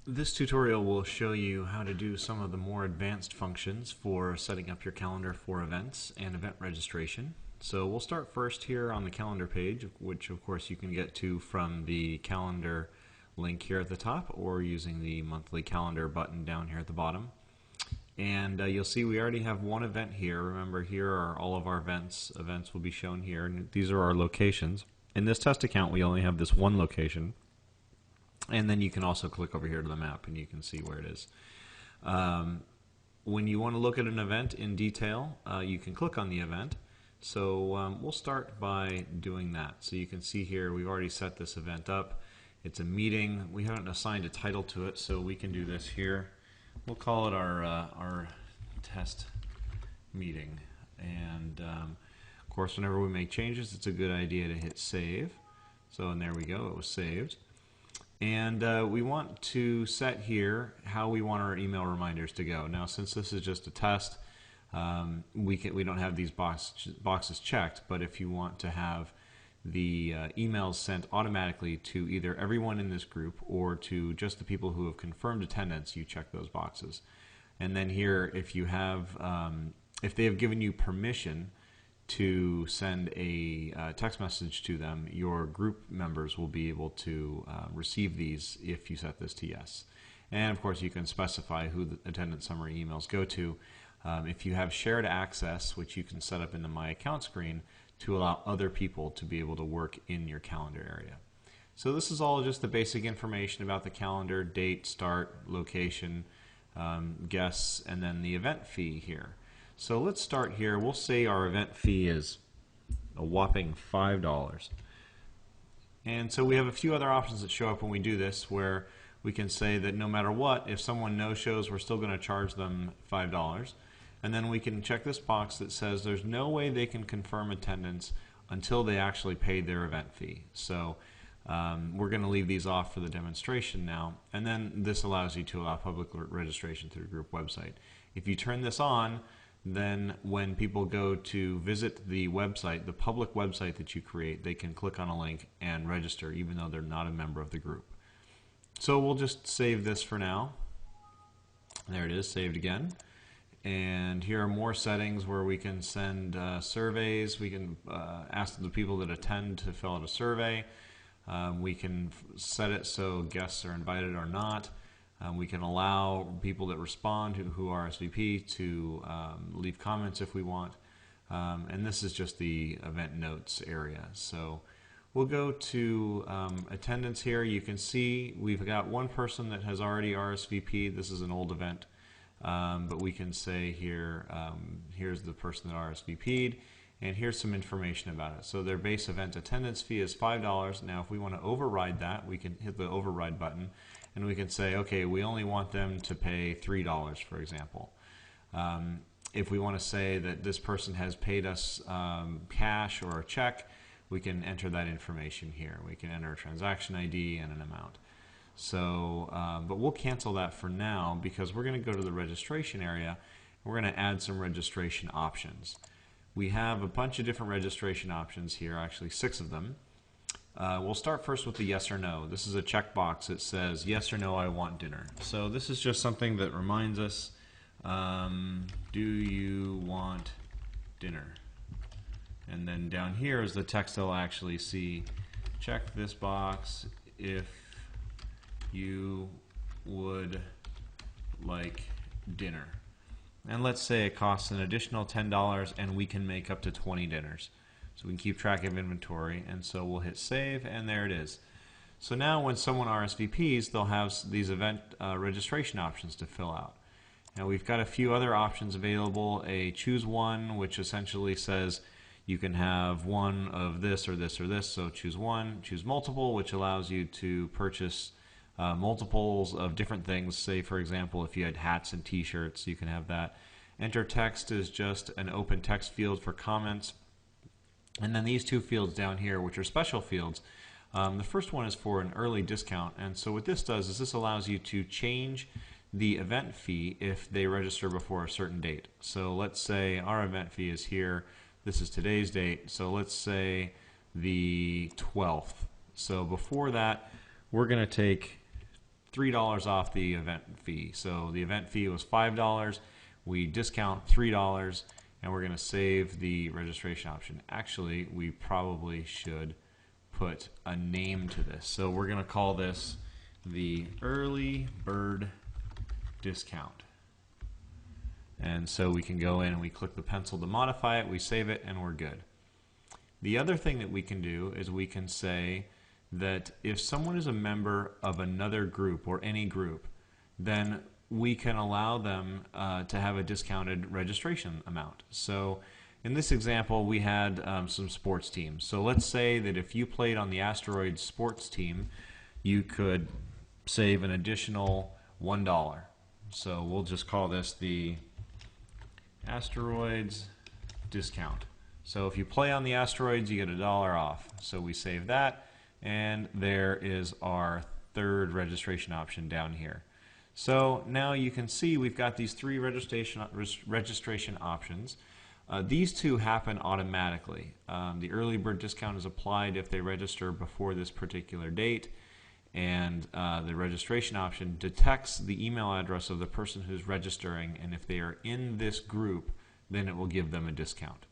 This tutorial will show you how to do some of the more advanced functions for setting up your calendar for events and event registration. So we'll start first here on the calendar page, which of course you can get to from the calendar link here at the top or using the monthly calendar button down here at the bottom. And you'll see we already have one event here. Remember, here are all of our events. Events will be shown here, and these are our locations. In this test account, we only have this one location. And then you can also click over here to the map and you can see where it is. When you want to look at an event in detail, you can click on the event. So we'll start by doing that. So you can see here we've already set this event up. It's a meeting. We haven't assigned a title to it, so we can do this here. We'll call it our test meeting. And of course, whenever we make changes, it's a good idea to hit save. So and there we go, it was saved. And we want to set here how we want our email reminders to go. Now, since this is just a test, we don't have these boxes checked, but if you want to have the emails sent automatically to either everyone in this group or to just the people who have confirmed attendance, you check those boxes. And then here, if you have, if they have given you permission to send a text message to them, your group members will be able to receive these if you set this to yes. And of course you can specify who the attendance summary emails go to. If you have shared access, which you can set up in the My Account screen to allow other people to be able to work in your calendar area. So this is all just the basic information about the calendar: date, start, location, guests, and then the event fee here. So let's start here. We'll say our event fee is a whopping $5. And so we have a few other options that show up when we do this, where we can say that no matter what, if someone no-shows, we're still going to charge them $5. And then we can check this box that says there's no way they can confirm attendance until they actually paid their event fee. So we're going to leave these off for the demonstration now. And then this allows you to allow public registration through the group website. If you turn this on, then when people go to visit the website, the public website that you create, they can click on a link and register even though they're not a member of the group. So we'll just save this for now. There it is, saved again. And here are more settings where we can send surveys. We can ask the people that attend to fill out a survey. We can set it so guests are invited or not. We can allow people that respond who RSVP to leave comments if we want. And this is just the event notes area. So we'll go to attendance here. You can see we've got one person that has already RSVP'd. This is an old event. But we can say here, here's the person that RSVP'd, and here's some information about it. So their base event attendance fee is $5. Now if we want to override that, we can hit the override button. And we can say, okay, we only want them to pay $3, for example. If we want to say that this person has paid us cash or a check, we can enter that information here. We can enter a transaction ID and an amount. So, but we'll cancel that for now because we're going to go to the registration area. And we're going to add some registration options. We have a bunch of different registration options here, actually 6 of them. We'll start first with the yes or no. This is a checkbox that says yes or no, I want dinner. So this is just something that reminds us, do you want dinner? And then down here is the text they'll actually see. Check this box if you would like dinner. And let's say it costs an additional $10 and we can make up to 20 dinners. So we can keep track of inventory, and so we'll hit save, and there it is. So now when someone RSVPs, they'll have these event registration options to fill out. Now we've got a few other options available. A choose one, which essentially says you can have one of this or this or this, so choose one. Choose multiple, which allows you to purchase multiples of different things. Say, for example, if you had hats and t-shirts, you can have that. Enter text is just an open text field for comments. And then these 2 fields down here, which are special fields, the first one is for an early discount. And so what this does is this allows you to change the event fee if they register before a certain date. So let's say our event fee is here. This is today's date. So let's say the 12th. So before that, we're going to take $3 off the event fee. So the event fee was $5. We discount $3, and we're going to save the registration option. Actually, we probably should put a name to this. So we're going to call this the early bird discount. And so we can go in and we click the pencil to modify it, we save it, and we're good. The other thing that we can do is we can say that if someone is a member of another group or any group, then we can allow them to have a discounted registration amount. So in this example, we had some sports teams. So let's say that if you played on the Asteroids sports team, you could save an additional $1. So we'll just call this the Asteroids discount. So if you play on the Asteroids, you get $1 off. So we save that, and there is our third registration option down here. So now you can see we've got these three registration options. These two happen automatically. The early bird discount is applied if they register before this particular date, and the registration option detects the email address of the person who's registering, and if they are in this group, then it will give them a discount.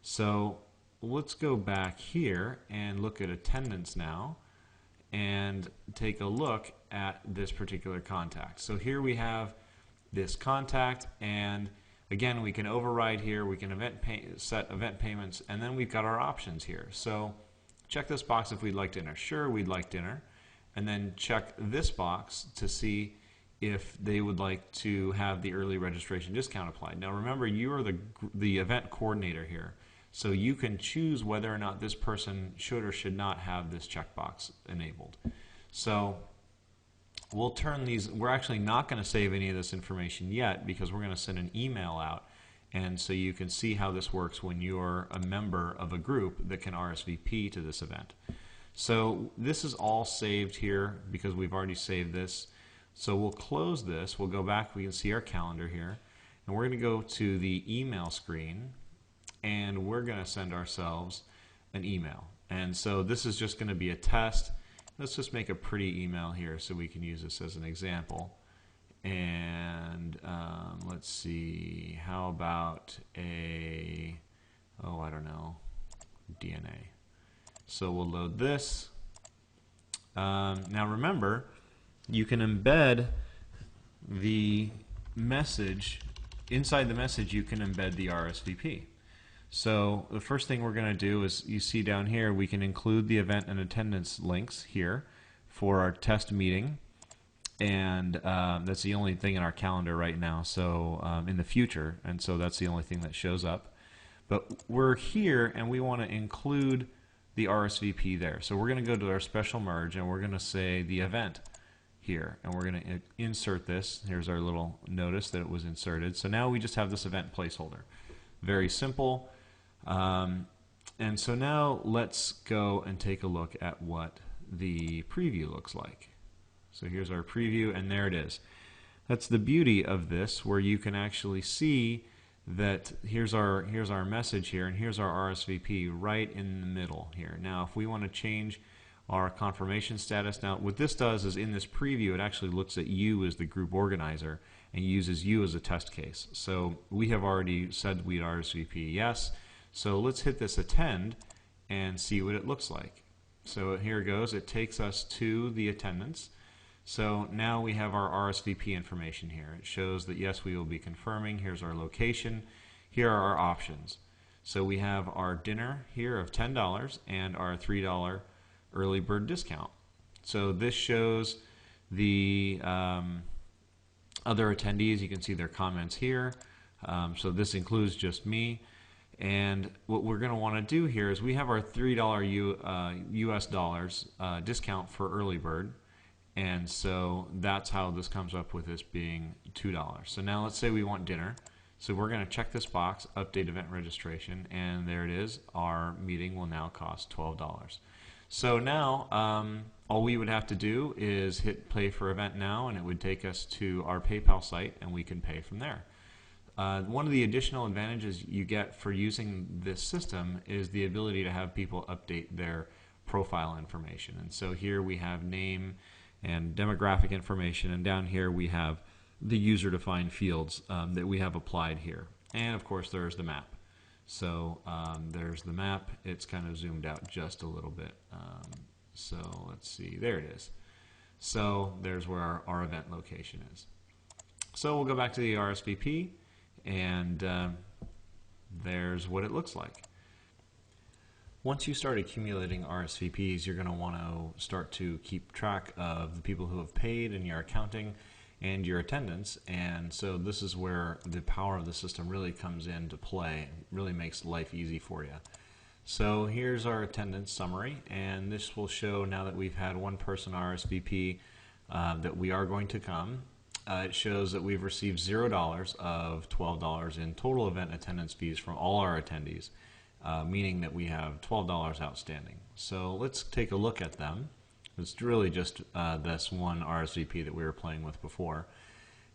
So let's go back here and look at attendance now and take a look at this particular contact. So here we have this contact, and again, we can override here, we can set event payments, and then we've got our options here. So check this box if we'd like dinner. Sure, we'd like dinner. And then check this box to see if they would like to have the early registration discount applied. Now remember, you are the event coordinator here, so you can choose whether or not this person should or should not have this checkbox enabled. So we'll turn these, we're actually not going to save any of this information yet because we're going to send an email out, and so you can see how this works when you're a member of a group that can RSVP to this event. So this is all saved here because we've already saved this. So we'll close this, we'll go back, we can see our calendar here, and we're going to go to the email screen, and we're going to send ourselves an email. And so this is just going to be a test. Let's just make a pretty email here so we can use this as an example. And let's see, how about a, oh, I don't know, DNA. So we'll load this. Now remember, you can embed the message. Inside the message, you can embed the RSVP. So the first thing we're going to do is, you see down here, we can include the event and attendance links here for our test meeting. And that's the only thing in our calendar right now, so in the future, and so that's the only thing that shows up. But we're here, and we want to include the RSVP there. So we're going to go to our special merge, and we're going to say the event here, and we're going to insert this. Here's our little notice that it was inserted. So now we just have this event placeholder. Very simple. And so now let's go and take a look at what the preview looks like. So here's our preview, and there it is. That's the beauty of this, where you can actually see that here's our message here, and here's our RSVP right in the middle here. Now if we want to change our confirmation status, now what this does is in this preview it actually looks at you as the group organizer and uses you as a test case. So we have already said we'd RSVP yes, so let's hit this attend and see what it looks like. So here it goes, it takes us to the attendance. So now we have our RSVP information here. It shows that yes, we will be confirming. Here's our location. Here are our options. So we have our dinner here of $10 and our $3 early bird discount. So this shows the other attendees. You can see their comments here. So this includes just me. And what we're going to want to do here is we have our $3 US dollars discount for early bird. And so that's how this comes up with this being $2. So now let's say we want dinner. So we're going to check this box, update event registration, and there it is. Our meeting will now cost $12. So now all we would have to do is hit play for event now, and it would take us to our PayPal site, and we can pay from there. One of the additional advantages you get for using this system is the ability to have people update their profile information. And so here we have name and demographic information, and down here we have the user-defined fields that we have applied here. And of course there's the map. So there's the map. It's kind of zoomed out just a little bit. So let's see, there it is. So there's where our event location is. So we'll go back to the RSVP, and there's what it looks like. Once you start accumulating RSVPs, you're going to want to start to keep track of the people who have paid in your accounting and your attendance. And so this is where the power of the system really comes into play. It really makes life easy for you. So here's our attendance summary, and this will show now that we've had one person RSVP that we are going to come. It shows that we've received $0 of $12 in total event attendance fees from all our attendees, meaning that we have $12 outstanding. So let's take a look at them. It's really just this one RSVP that we were playing with before.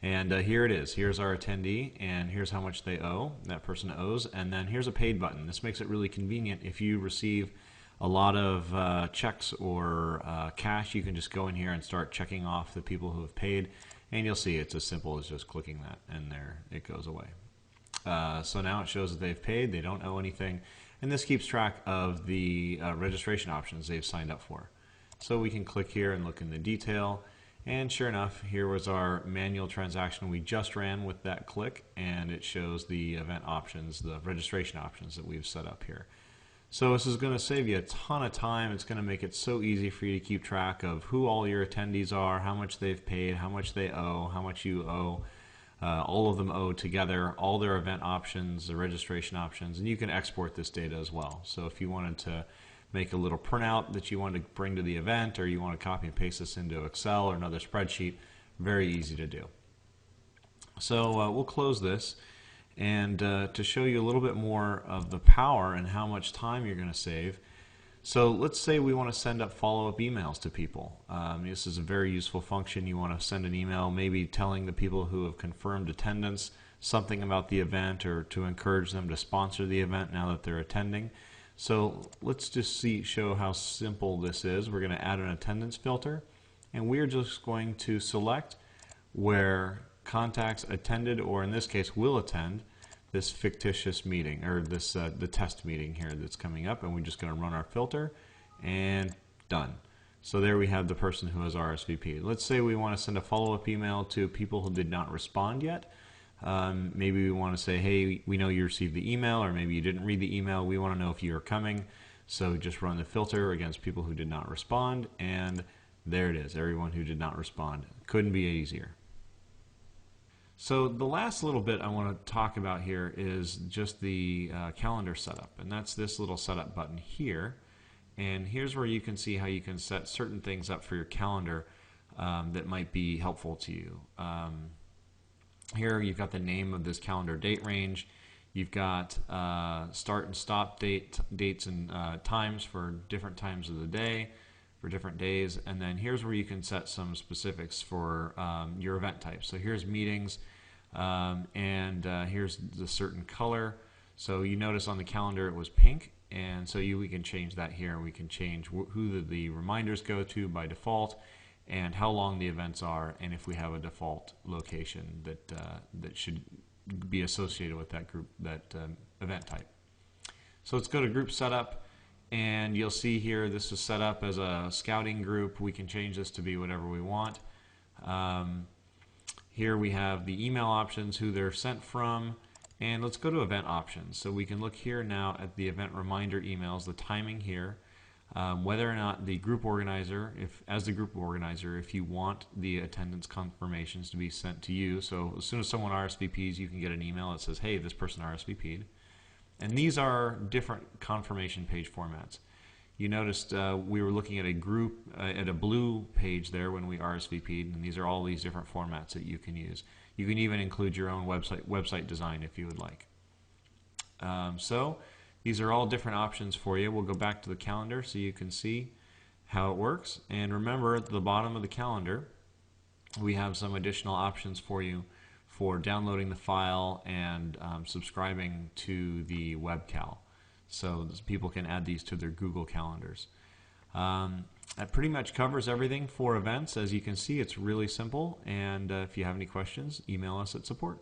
And here it is. Here's our attendee, and here's how much they owe, that person owes, and then here's a paid button. This makes it really convenient. If you receive a lot of checks or cash, you can just go in here and start checking off the people who have paid, and you'll see it's as simple as just clicking that, and there it goes away. So now it shows that they've paid, they don't owe anything, and this keeps track of the registration options they've signed up for. So we can click here and look in the detail, and sure enough, here was our manual transaction we just ran with that click, and it shows the event options, the registration options that we've set up here. So this is going to save you a ton of time. It's going to make it so easy for you to keep track of who all your attendees are, how much they've paid, how much they owe, how much you owe. All of them owe together, all their event options, the registration options, and you can export this data as well. So if you wanted to make a little printout that you want to bring to the event, or you want to copy and paste this into Excel or another spreadsheet, very easy to do. So we'll close this, and to show you a little bit more of the power and how much time you're going to save. So let's say we want to send up follow-up emails to people. This is a very useful function. You want to send an email maybe telling the people who have confirmed attendance something about the event, or to encourage them to sponsor the event now that they're attending. So let's just show how simple this is. We're going to add an attendance filter, and we're just going to select where contacts attended, or in this case will attend, this fictitious meeting, or this the test meeting here that's coming up, and we're just going to run our filter, and done. So there we have the person who has RSVP. Let's say we want to send a follow-up email to people who did not respond yet. Maybe we want to say, hey, we know you received the email, or maybe you didn't read the email. We want to know if you are coming. So just run the filter against people who did not respond, and there it is, everyone who did not respond. Couldn't be easier. So the last little bit I want to talk about here is just the calendar setup, and that's this little setup button here. And here's where you can see how you can set certain things up for your calendar that might be helpful to you. Here you've got the name of this calendar date range. You've got start and stop dates and times for different times of the day, for different days. And then here's where you can set some specifics for your event type. So here's meetings, and here's the certain color. So you notice on the calendar it was pink, and so we can change that here. We can change who the reminders go to by default, and how long the events are, and if we have a default location that should be associated with that group, that event type. So let's go to group setup, and you'll see here this is set up as a scouting group. We can change this to be whatever we want. Here we have the email options, who they're sent from, and let's go to event options. So we can look here now at the event reminder emails, the timing here. Whether or not the group organizer, as the group organizer, if you want the attendance confirmations to be sent to you. So as soon as someone RSVPs, you can get an email that says, hey, this person RSVP'd. And these are different confirmation page formats. You noticed we were looking at a group, at a blue page there when we RSVP'd, and these are all these different formats that you can use. You can even include your own website design if you would like. So these are all different options for you. We'll go back to the calendar so you can see how it works. And remember, at the bottom of the calendar, we have some additional options for you for downloading the file and subscribing to the webcal. So people can add these to their Google calendars. That pretty much covers everything for events. As you can see, it's really simple, and if you have any questions, email us at support.